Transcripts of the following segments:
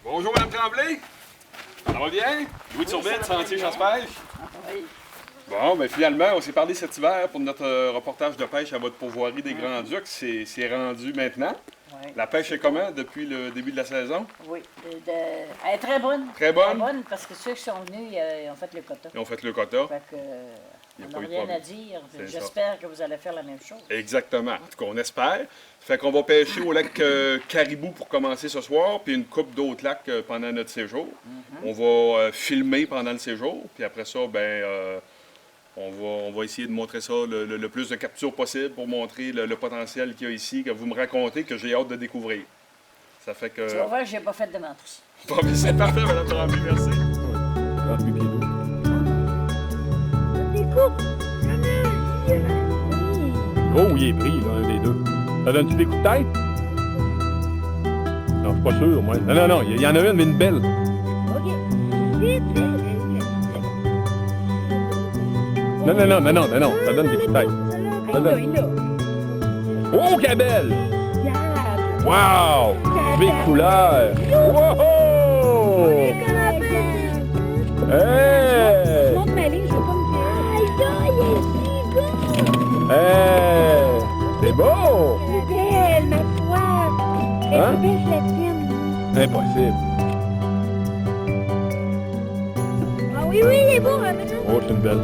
Bonjour, Mme Tremblay. Ça va bien? Louis de Turbine, Sentier Chasse-Pêche. Oui. Bon, ben finalement, on s'est parlé cet hiver pour notre reportage de pêche à votre pourvoirie des Grands-Ducs. C'est rendu maintenant. Oui. La pêche est comment depuis le début de la saison? Oui. Elle est très bonne. Très bonne? Très bonne parce que ceux qui sont venus, ils ont fait le quota. Ils ont fait le quota. Fait que, Il y a on pas n'a eu de rien problème. à dire. C'est J'espère que vous allez faire la même chose. Exactement. En tout cas, on espère. Fait qu'on va pêcher au lac Caribou pour commencer ce soir, puis une coupe d'autres lacs pendant notre séjour. On va filmer pendant le séjour, puis après ça, on va essayer de montrer ça le plus de captures possible pour montrer le potentiel qu'il y a ici, que vous me racontez, que j'ai hâte de découvrir. Ça fait que... Tu vas voir que je n'ai pas fait de menterie. Bon, mais c'est parfait, Mme Tremblay, merci. Oh, il est pris, là, un des deux. Ça donne-tu des coups de tête? Non, je suis pas sûr, moi. Non, il y en a une, mais une belle. Non, ça donne des coups de tête. Ça donne... Oh, qu'elle est belle! Wow! Belle couleur! Wow! Hey! Montre ma ligne, je veux pas me Hey! C'est beau! C'est belle, ma foi! Hein? C'est belle, je la tienne. Impossible. Ah oui, il est beau, hein, maintenant. Oh, c'est une belle.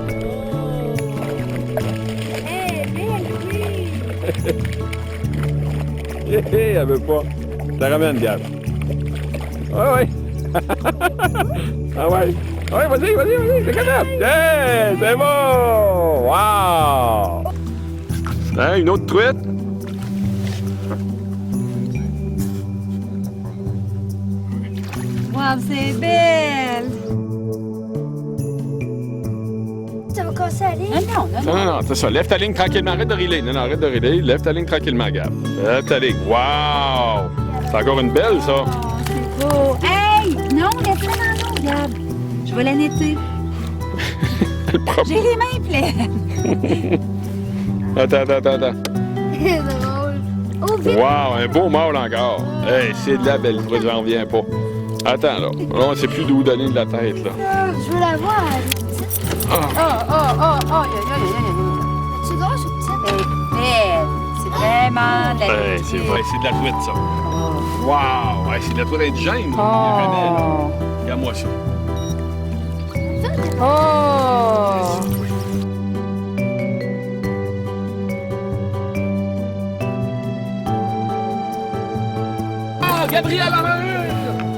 Elle veut pas. Je la ramène, Gab. Ouais. Ah ouais. Ouais, vas-y, c'est capable. Hey, c'est beau! Wow! Hein, une autre truite? Wow, c'est belle! Ça va casser la ligne? Non, c'est ça. Lève ta ligne tranquillement. Arrête de riler. Non, arrête de riler. Lève ta ligne tranquillement, Gab. Lève ta ligne. Wow! C'est encore une belle, ça. Oh, c'est beau! Hey! Non, laisse-la dans l'eau, Gab. Je vais la netter. J'ai les mains pleines. Attends. C'est drôle. Oh, vite! Wow, un beau mâle encore. Hey, c'est de la belle truite, j'en reviens pas. Attends, là. Là, on sait plus d'où donner de la tête, là. Je veux la voir. C'est drôle, ce petit. Belle. C'est vraiment de la Hey, c'est vrai, c'est de la truite, ça. Wow! Hey, c'est de la truite indigène, là. Oh. Regarde-moi ça. Oh. Ah, Gabriel Lamarune!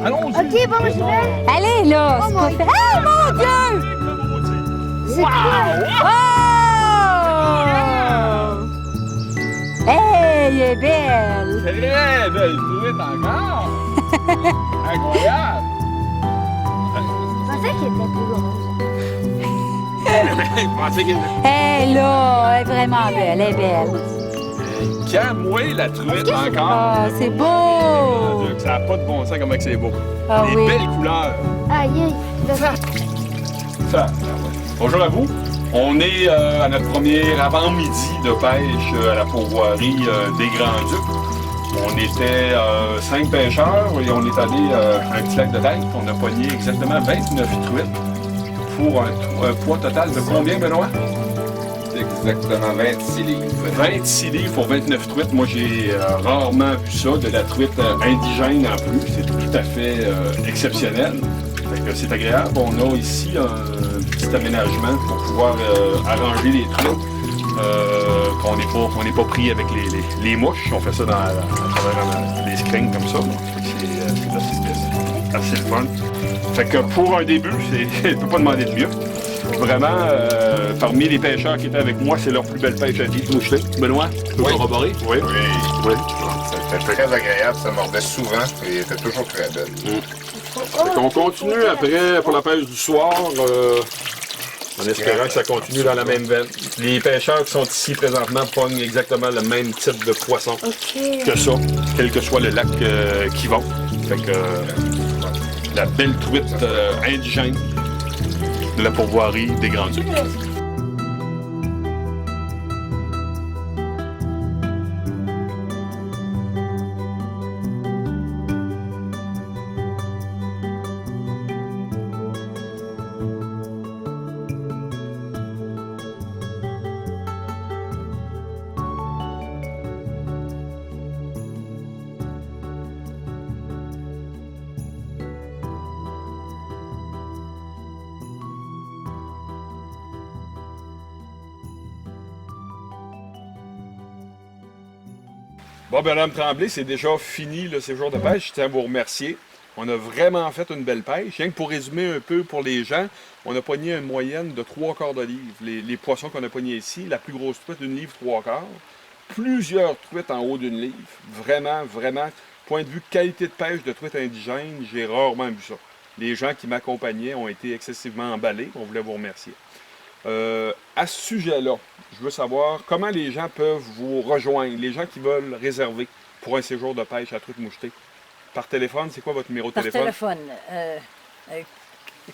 Allons-y! Ok, bon, j'y vais. Allez, là. Oh c'est mon pas fait. Dieu. Oh, mon Dieu! C'est quoi? Oh! Hey, elle est belle! Très belle truite encore! Incroyable! Je pensais qu'il était plus gros. Je pensais qu'il était... Hey, là, elle est vraiment belle, elle est belle. Calme-moi la truite encore! Ah, c'est beau! Ça n'a pas de bon sens comment que c'est beau. Ah Des oui. belles couleurs. Aïe, Ça. Bonjour à vous. On est à notre premier avant-midi de pêche à la pourvoirie des Grands-Ducs. On était 5 pêcheurs et on est allé à un petit lac de tête. On a pogné exactement 29 truites pour un poids total de combien, Benoît? Exactement 26 livres. 26 livres pour 29 truites. Moi, j'ai rarement vu ça, de la truite indigène en plus. C'est tout à fait exceptionnel. Fait que c'est agréable. On a ici un petit aménagement pour pouvoir arranger les truites. Qu'on n'est pas pris avec les mouches. On fait ça à travers des screens comme ça. Donc, c'est assez le fun. Fait que pour un début, je ne peux pas demander de mieux. Vraiment, parmi les pêcheurs qui étaient avec moi, c'est leur plus belle pêche à vie. Benoît, tu peux corroborer? Oui. Oui. C'était très agréable, ça mordait souvent et était toujours très belle. On continue après pour la pêche du soir, en espérant que ça continue dans la même veine. Les pêcheurs qui sont ici présentement pognent exactement le même type de poisson que ça, quel que soit le lac qu'ils vont. Fait que la belle truite indigène de la pourvoirie des Grands-Ducs. Bon, Madame Tremblay, c'est déjà fini le séjour de pêche. Je tiens à vous remercier. On a vraiment fait une belle pêche. Rien que pour résumer un peu pour les gens, on a pogné une moyenne de 3/4 de livre. Les poissons qu'on a pognés ici, la plus grosse truite, 1 livre 3/4. Plusieurs truites en haut d'1 livre. Vraiment, vraiment. Point de vue qualité de pêche de truite indigène, j'ai rarement vu ça. Les gens qui m'accompagnaient ont été excessivement emballés. On voulait vous remercier. À ce sujet-là, je veux savoir comment les gens peuvent vous rejoindre, les gens qui veulent réserver pour un séjour de pêche à truite mouchetée. Par téléphone, c'est quoi votre numéro de Par téléphone? téléphone.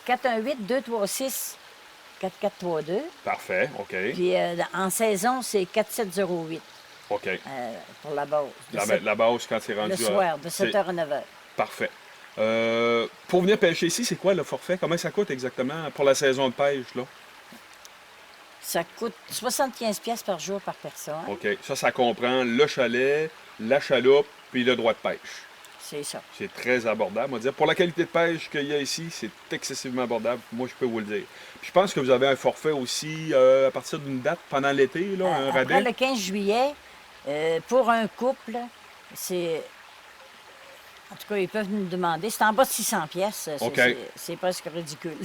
418-236-4432. Parfait, OK. Puis en saison, c'est 4708 OK. pour la base. La base, quand c'est rendu Le soir, de 7h à 9h. Parfait. Pour venir pêcher ici, c'est quoi le forfait? Comment ça coûte exactement pour la saison de pêche, là? Ça coûte 75 pièces par jour par personne. OK. Ça comprend le chalet, la chaloupe, puis le droit de pêche. C'est ça. C'est très abordable. On va dire, pour la qualité de pêche qu'il y a ici, c'est excessivement abordable. Moi, je peux vous le dire. Puis je pense que vous avez un forfait aussi à partir d'une date pendant l'été, là, un rabais. Après le 15 juillet, pour un couple, c'est... En tout cas, ils peuvent nous demander. C'est en bas de 600 pièces. OK. C'est presque ridicule.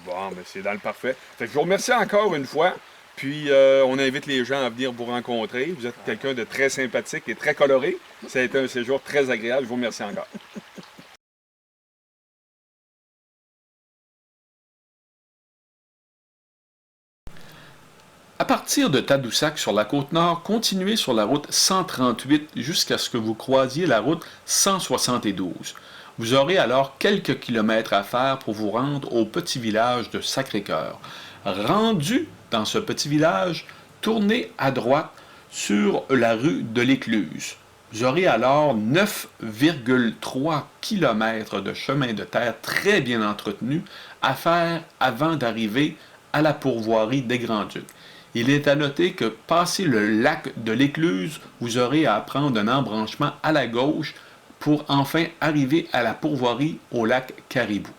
Bon, mais c'est dans le parfait. Fait que je vous remercie encore une fois. Puis, on invite les gens à venir vous rencontrer. Vous êtes quelqu'un de très sympathique et très coloré. Ça a été un séjour très agréable. Je vous remercie encore. À partir de Tadoussac sur la côte nord, continuez sur la route 138 jusqu'à ce que vous croisiez la route 172. Vous aurez alors quelques kilomètres à faire pour vous rendre au petit village de Sacré-Cœur. Rendu dans ce petit village, tournez à droite sur la rue de l'Écluse. Vous aurez alors 9,3 km de chemin de terre très bien entretenu à faire avant d'arriver à la pourvoirie des Grands-Ducs. Il est à noter que passé le lac de l'Écluse, vous aurez à prendre un embranchement à la gauche pour enfin arriver à la pourvoirie au lac Caribou.